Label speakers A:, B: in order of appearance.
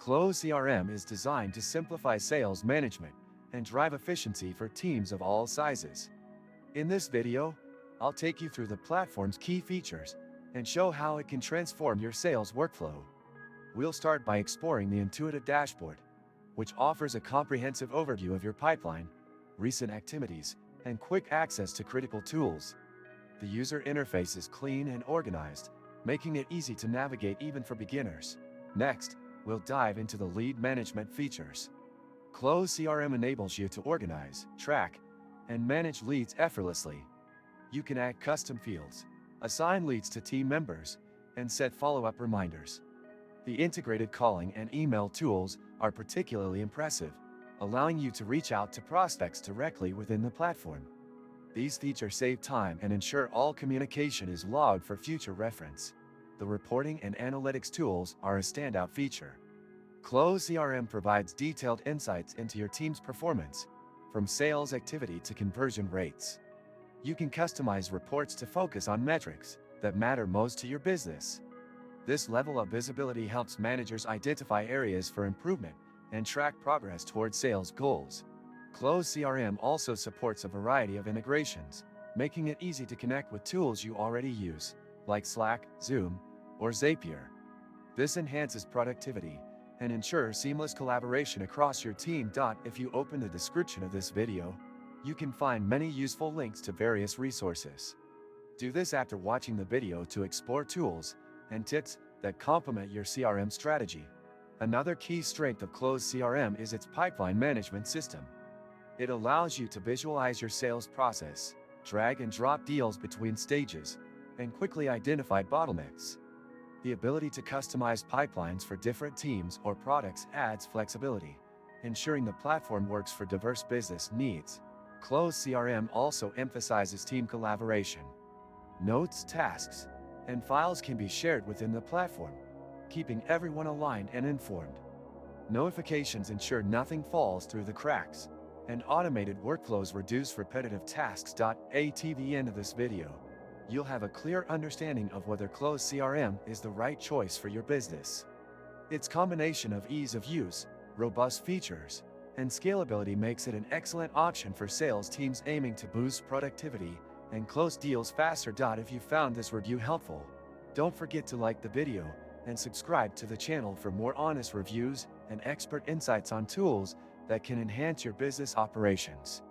A: Close CRM is designed to simplify sales management and drive efficiency for teams of all sizes. In this video, I'll take you through the platform's key features and show how it can transform your sales workflow. We'll start by exploring the intuitive dashboard, which offers a comprehensive overview of your pipeline, recent activities, and quick access to critical tools. The user interface is clean and organized, making it easy to navigate even for beginners. Next, we'll dive into the lead management features. Close CRM enables you to organize, track, and manage leads effortlessly. You can add custom fields, assign leads to team members, and set follow-up reminders. The integrated calling and email tools are particularly impressive, allowing you to reach out to prospects directly within the platform. These features save time and ensure all communication is logged for future reference. The reporting and analytics tools are a standout feature. Close CRM provides detailed insights into your team's performance, from sales activity to conversion rates. You can customize reports to focus on metrics that matter most to your business. This level of visibility helps managers identify areas for improvement and track progress toward sales goals. Close CRM also supports a variety of integrations, making it easy to connect with tools you already use, like Slack, Zoom, or Zapier. This enhances productivity and ensures seamless collaboration across your team. If you open the description of this video, you can find many useful links to various resources. Do this after watching the video to explore tools and tips that complement your CRM strategy. Another key strength of Close CRM is its pipeline management system. It allows you to visualize your sales process, drag and drop deals between stages, and quickly identify bottlenecks. The ability to customize pipelines for different teams or products adds flexibility, ensuring the platform works for diverse business needs. Close CRM also emphasizes team collaboration. Notes, tasks, and files can be shared within the platform, keeping everyone aligned and informed. Notifications ensure nothing falls through the cracks, and automated workflows reduce repetitive tasks. At the end of this video, you'll have a clear understanding of whether Close CRM is the right choice for your business. Its combination of ease of use, robust features, and scalability makes it an excellent option for sales teams aiming to boost productivity and close deals faster. If you found this review helpful, don't forget to like the video and subscribe to the channel for more honest reviews and expert insights on tools that can enhance your business operations.